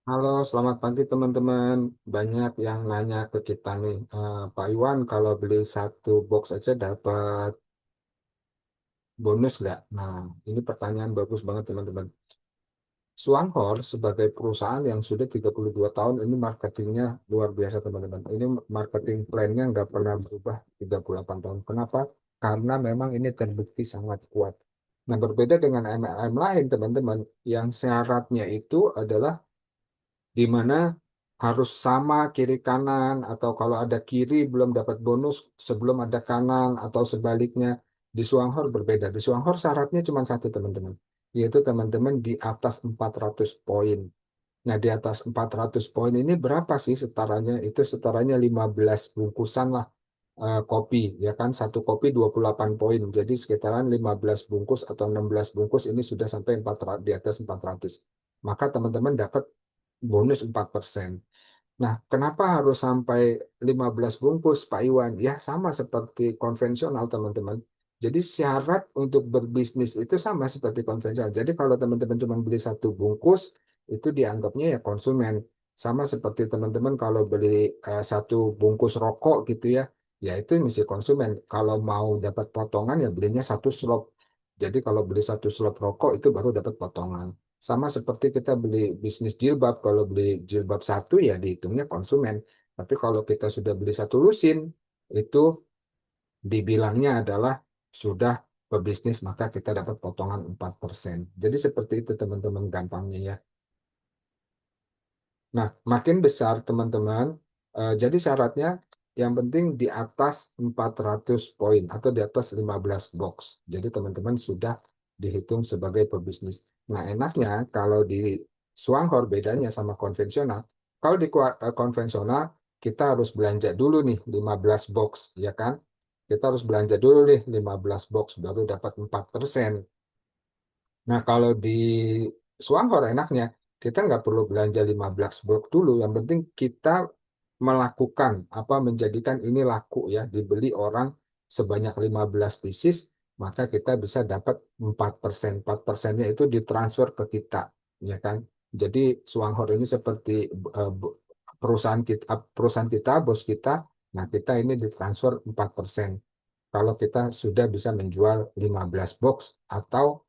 Halo, selamat pagi teman-teman. Banyak yang nanya ke kita nih, Pak Iwan, kalau beli satu box aja dapat bonus nggak? Nah, ini pertanyaan bagus banget teman-teman. Suanghor sebagai perusahaan yang sudah 32 tahun, ini marketingnya luar biasa teman-teman. Ini marketing plan-nya nggak pernah berubah 38 tahun. Kenapa? Karena memang ini terbukti sangat kuat. Nah, berbeda dengan MLM lain teman-teman, yang syaratnya itu adalah di mana harus sama kiri kanan atau kalau ada kiri belum dapat bonus sebelum ada kanan atau sebaliknya. Di Suanghor berbeda. Di Suanghor syaratnya cuma satu teman-teman, yaitu teman-teman di atas 400 poin. Nah, di atas 400 poin ini berapa sih setaranya? Itu setaranya 15 bungkusan lah, kopi, ya kan? Satu kopi 28 poin. Jadi sekitaran 15 bungkus atau 16 bungkus ini sudah sampai 400, di atas 400. Maka teman-teman dapat bonus 4%. Nah, kenapa harus sampai 15 bungkus, Pak Iwan? Ya, sama seperti konvensional, teman-teman. Jadi syarat untuk berbisnis itu sama seperti konvensional. Jadi kalau teman-teman cuma beli satu bungkus, itu dianggapnya ya konsumen. Sama seperti teman-teman kalau beli satu bungkus rokok gitu ya, ya itu mesti konsumen. Kalau mau dapat potongan ya belinya satu slop. Jadi kalau beli satu slop rokok itu baru dapat potongan. Sama seperti kita beli bisnis jilbab, kalau beli jilbab satu ya dihitungnya konsumen. Tapi kalau kita sudah beli satu lusin, itu dibilangnya adalah sudah pebisnis, maka kita dapat potongan 4%. Jadi seperti itu teman-teman gampangnya ya. Nah, makin besar teman-teman, jadi syaratnya yang penting di atas 400 poin atau di atas 15 box. Jadi teman-teman sudah dihitung sebagai pebisnis. Nah, enaknya kalau di Swanghor bedanya sama konvensional. Kalau di konvensional kita harus belanja dulu nih 15 box, ya kan? Kita harus belanja dulu nih 15 box baru dapat 4%. Nah, kalau di Swanghor enaknya, kita nggak perlu belanja 15 box dulu. Yang penting kita melakukan, menjadikan ini laku ya, dibeli orang sebanyak 15 pieces, maka kita bisa dapat 4%. 4%-nya itu ditransfer ke kita, ya kan? Jadi Swanghor ini seperti perusahaan kita, bos kita, nah kita ini ditransfer 4%. Kalau kita sudah bisa menjual 15 box atau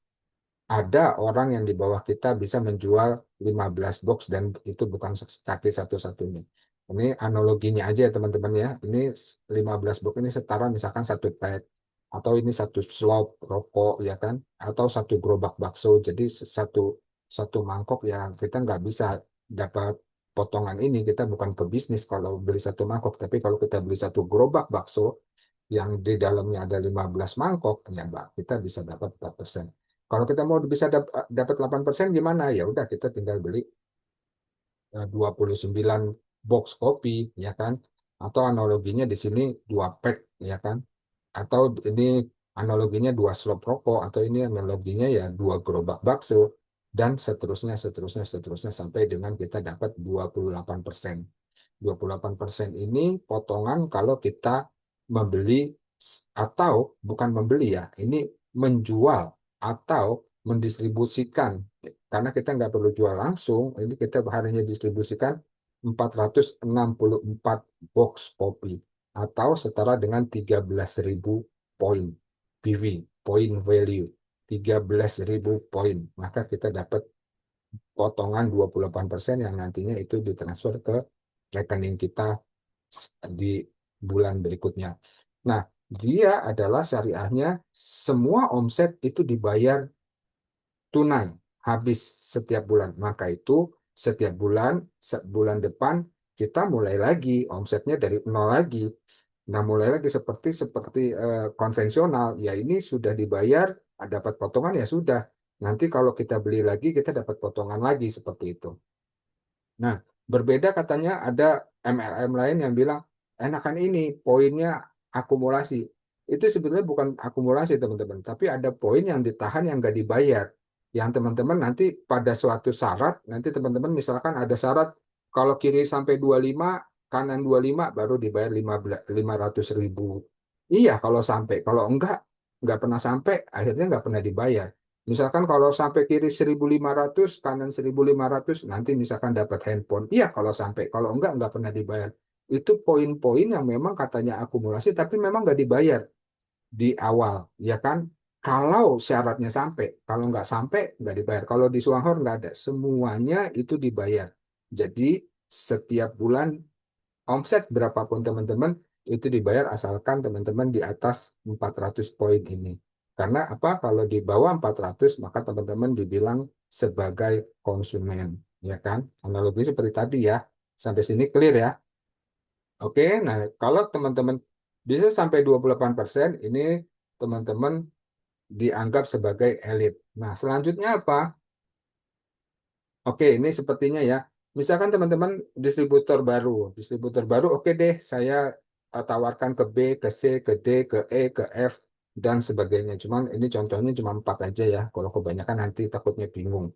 ada orang yang di bawah kita bisa menjual 15 box dan itu bukan kaki satu-satunya. Ini analoginya aja ya teman-teman ya. Ini 15 box ini setara misalkan satu pack atau ini satu slop rokok ya kan atau satu gerobak bakso. Jadi satu satu mangkok yang kita nggak bisa dapat potongan ini, kita bukan pebisnis kalau beli satu mangkok, tapi kalau kita beli satu gerobak bakso yang di dalamnya ada 15 mangkok, ya Mbak, kita bisa dapat 4%. Kalau kita mau bisa dapat 8% gimana? Ya udah kita tinggal beli 29 box kopi, ya kan? Atau analoginya di sini dua pack, ya kan? Atau ini analoginya dua slop rokok, atau ini analoginya ya dua gerobak bakso, dan seterusnya, seterusnya, seterusnya, sampai dengan kita dapat 28%. 28% ini potongan kalau kita membeli atau bukan membeli ya, ini menjual atau mendistribusikan. Karena kita nggak perlu jual langsung, ini kita hanya distribusikan 464 box kopi atau setara dengan 13.000 poin PV, point value, 13.000 poin. Maka kita dapat potongan 28% yang nantinya itu ditransfer ke rekening kita di bulan berikutnya. Nah, dia adalah syariahnya semua omset itu dibayar tunai habis setiap bulan. Maka itu setiap bulan, bulan depan kita mulai lagi omsetnya dari nol lagi. Nah, mulai lagi seperti seperti konvensional, ya ini sudah dibayar, dapat potongan ya sudah. Nanti kalau kita beli lagi, kita dapat potongan lagi seperti itu. Nah, berbeda katanya ada MLM lain yang bilang, enakan ini poinnya akumulasi. Itu sebetulnya bukan akumulasi, teman-teman, tapi ada poin yang ditahan yang nggak dibayar. Yang teman-teman nanti pada suatu syarat, nanti teman-teman misalkan ada syarat, kalau kiri sampai 25, kanan 25, baru dibayar 500.000. Iya, kalau sampai. Kalau enggak pernah sampai, akhirnya nggak pernah dibayar. Misalkan kalau sampai kiri 1.500, kanan 1.500, nanti misalkan dapat handphone. Iya kalau sampai, kalau enggak pernah dibayar. Itu poin-poin yang memang katanya akumulasi, tapi memang nggak dibayar di awal, ya kan? Kalau syaratnya sampai, kalau nggak sampai nggak dibayar. Kalau di Suanghor nggak ada, semuanya itu dibayar. Jadi setiap bulan omset berapapun teman-teman itu dibayar asalkan teman-teman di atas 400 poin ini. Karena apa? Kalau di bawah 400 maka teman-teman dibilang sebagai konsumen, ya kan? Analogi seperti tadi ya. Sampai sini clear ya. Oke, nah kalau teman-teman bisa sampai 28%, ini teman-teman dianggap sebagai elit. Nah, selanjutnya apa? Oke, ini sepertinya ya. Misalkan teman-teman distributor baru, oke deh, saya tawarkan ke B, ke C, ke D, ke E, ke F, dan sebagainya. Cuman ini contohnya cuma 4 aja ya. Kalau kebanyakan nanti takutnya bingung.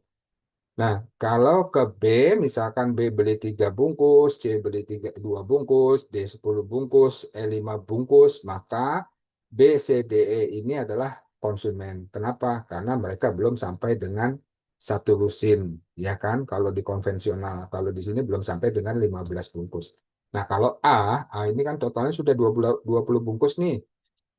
Nah, kalau ke B, misalkan B beli 3 bungkus, C beli 2 bungkus, D 10 bungkus, E 5 bungkus, maka B, C, D, E ini adalah konsumen. Kenapa? Karena mereka belum sampai dengan satu lusin, ya kan? Kalau di konvensional, kalau di sini belum sampai dengan 15 bungkus. Nah, kalau A ini kan totalnya sudah 20 bungkus nih,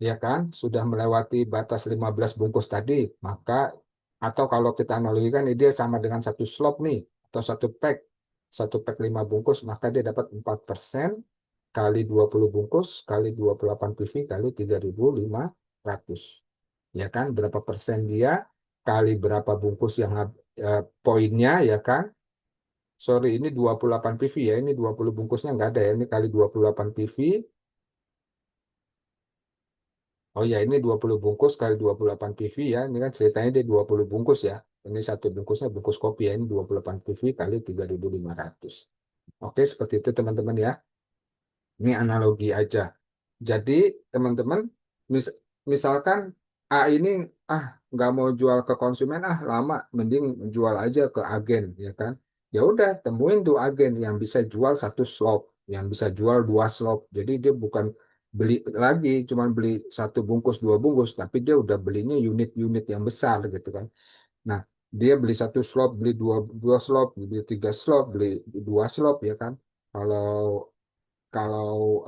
ya kan? Sudah melewati batas 15 bungkus tadi, maka atau kalau kita analogikan ini dia sama dengan satu slop nih atau satu pack 5 bungkus, maka dia dapat 4% kali 20 bungkus kali 28 PV kali 3.500. Ya kan? Berapa persen dia kali berapa bungkus yang poinnya, ya kan? Sorry, ini 28 PV ya. Ini 20 bungkusnya nggak ada ya. Ini kali 28 PV. Oh ya, ini 20 bungkus kali 28 PV ya. Ini kan ceritanya dia 20 bungkus ya. Ini satu bungkusnya bungkus kopi ya. Ini 28 PV kali 3.500. Oke, seperti itu teman-teman ya. Ini analogi aja. Jadi teman-teman, mis- misalkan A ini nggak mau jual ke konsumen, lama, mending jual aja ke agen, ya kan? Ya udah, temuin tuh agen yang bisa jual satu slot, yang bisa jual dua slot. Jadi dia bukan beli lagi, cuman beli satu bungkus, dua bungkus, tapi dia udah belinya unit-unit yang besar gitu kan. Nah, dia beli satu slot, beli dua slot, beli tiga slot, beli dua slot, ya kan? Kalau kalau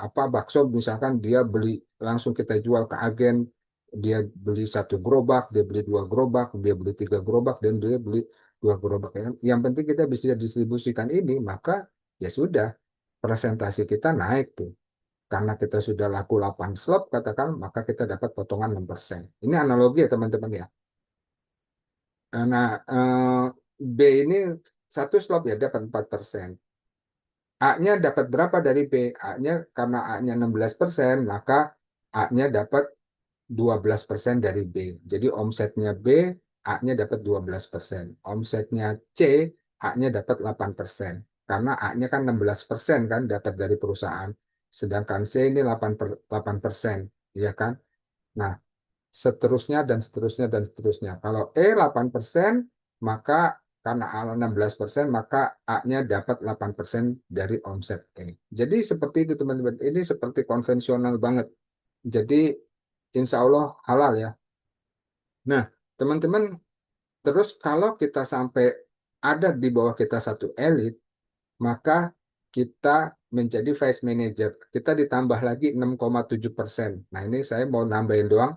apa bakso misalkan dia beli langsung kita jual ke agen, dia beli satu gerobak, dia beli dua gerobak, dia beli tiga gerobak, dan dia beli dua gerobak, ya kan? Yang penting kita bisa distribusikan ini, maka ya sudah, presentasi kita naik tuh. Karena kita sudah laku 8 slot katakan, maka kita dapat potongan 6%. Ini analogi ya teman-teman ya. Nah, B ini satu slot ya dapat 4%. A-nya dapat berapa dari B? A-nya karena A-nya 16%, maka A-nya dapat 12% dari B. Jadi omsetnya B, A-nya dapat 12%. Omsetnya C, A-nya dapat 8%. Karena A-nya kan 16% kan dapat dari perusahaan. Sedangkan C ini 8%, ya kan? Nah, seterusnya dan seterusnya dan seterusnya. Kalau E 8%, maka karena A 16%, maka A-nya dapat 8% dari omset E. Jadi seperti itu teman-teman. Ini seperti konvensional banget. Jadi insya Allah halal ya. Nah, teman-teman, terus kalau kita sampai ada di bawah kita satu elit, maka kita menjadi vice manager. Kita ditambah lagi 6,7%. Nah, ini saya mau nambahin doang.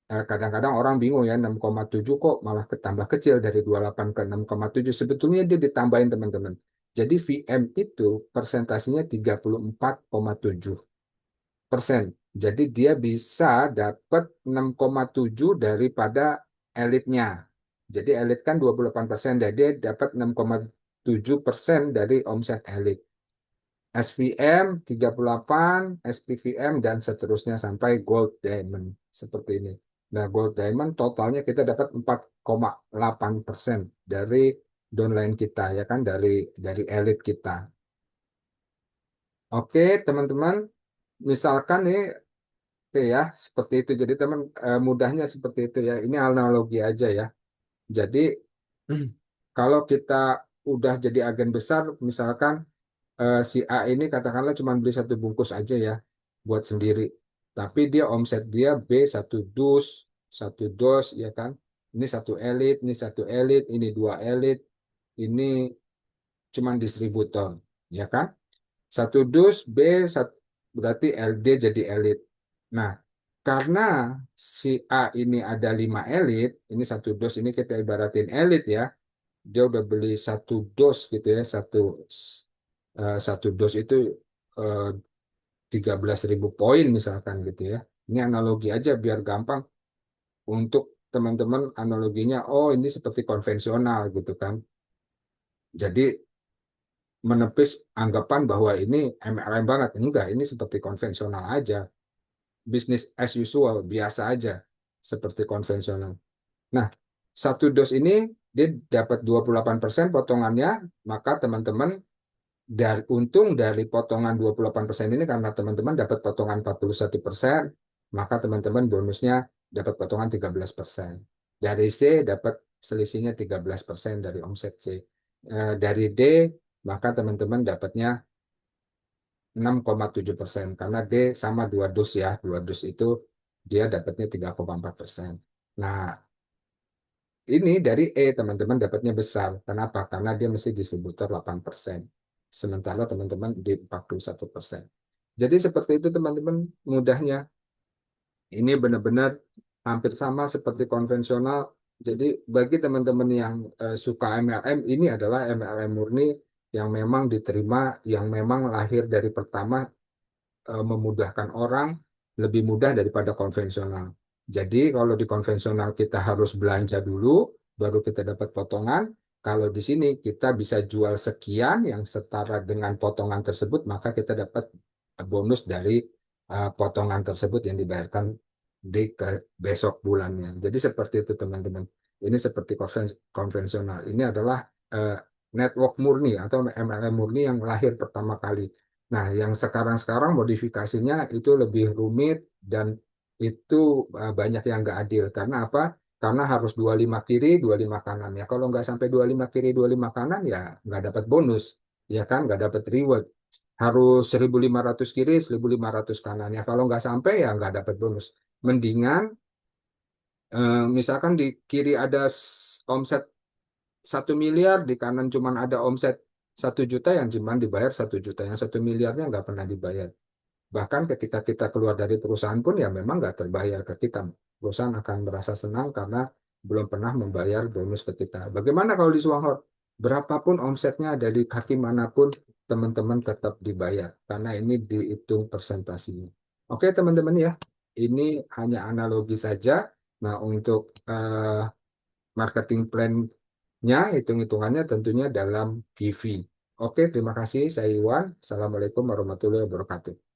Kadang-kadang orang bingung ya 6,7 kok malah ketambah kecil dari 28 ke 6,7. Sebetulnya dia ditambahin teman-teman. Jadi VM itu persentasenya 34,7%. Jadi dia bisa dapat 6,7 daripada elitnya. Jadi elit kan 28%, dan dia dapat 6,7% dari omset elit. SVM 38, SPVM, dan seterusnya sampai Gold Diamond. Seperti ini. Nah, Gold Diamond totalnya kita dapat 4,8% dari downline kita, ya kan, dari elit kita. Oke, teman-teman, misalkan nih, oke ya, seperti itu. Jadi teman mudahnya seperti itu ya. Ini analogi aja ya. Jadi kalau kita udah jadi agen besar, misalkan si A ini katakanlah cuma beli satu bungkus aja ya buat sendiri. Tapi dia omset dia B satu dus, ya kan. Ini satu elit, ini satu elit, ini dua elit, ini cuman distributor, ya kan? Satu dus B berarti LD jadi elit. Nah, karena si A ini ada 5 elit, ini satu dos ini kita ibaratin elit ya. Dia udah beli satu dos gitu ya, satu dos itu eh, 13.000 poin misalkan gitu ya. Ini analogi aja biar gampang untuk teman-teman analoginya. Oh, ini seperti konvensional gitu kan. Jadi menepis anggapan bahwa ini MLM banget. Enggak, ini seperti konvensional aja. Bisnis as usual, biasa aja. Seperti konvensional. Nah, satu dos ini dia dapat 28% potongannya, maka teman-teman dari untung dari potongan 28% ini karena teman-teman dapat potongan 41%, maka teman-teman bonusnya dapat potongan 13%. Dari C dapat selisihnya 13% dari omset C. Dari D maka teman-teman dapatnya 6,7% karena D sama dua dus ya. Dua dus itu dia dapatnya 3,4%. Nah, ini dari E teman-teman dapatnya besar. Kenapa? Karena dia mesti distributor 8%. Sementara teman-teman di 41%. Jadi seperti itu teman-teman mudahnya. Ini benar-benar hampir sama seperti konvensional. Jadi bagi teman-teman yang suka MLM, ini adalah MLM murni yang memang diterima, yang memang lahir dari pertama memudahkan orang lebih mudah daripada konvensional. Jadi kalau di konvensional kita harus belanja dulu, baru kita dapat potongan. Kalau di sini kita bisa jual sekian yang setara dengan potongan tersebut, maka kita dapat bonus dari potongan tersebut yang dibayarkan di besok bulannya. Jadi seperti itu teman-teman. Ini seperti konvensional. Ini adalah eh, network murni atau MLM murni yang lahir pertama kali. Nah, yang sekarang-sekarang modifikasinya itu lebih rumit dan itu banyak yang nggak adil. Karena apa? Karena harus 25 kiri, 25 kanan. Ya, kalau nggak sampai 25 kiri, 25 kanan, ya nggak dapat bonus. Ya kan? Nggak dapat reward. Harus 1.500 kiri, 1.500 kanan. Ya, kalau nggak sampai, ya nggak dapat bonus. Mendingan, misalkan di kiri ada omset 1 miliar, di kanan cuma ada omset 1 juta, yang cuma dibayar 1 juta, yang 1 miliarnya nggak pernah dibayar. Bahkan ketika kita keluar dari perusahaan pun ya memang nggak terbayar ke kita. Perusahaan akan merasa senang karena belum pernah membayar bonus ke kita. Bagaimana kalau di Swanghor? Berapapun omsetnya dari kaki manapun, teman-teman tetap dibayar. Karena ini dihitung persentasinya. Oke teman-teman ya, ini hanya analogi saja. Nah untuk marketing plan-nya, hitung-hitungannya tentunya dalam PV. Oke, terima kasih. Saya Iwan. Assalamualaikum warahmatullahi wabarakatuh.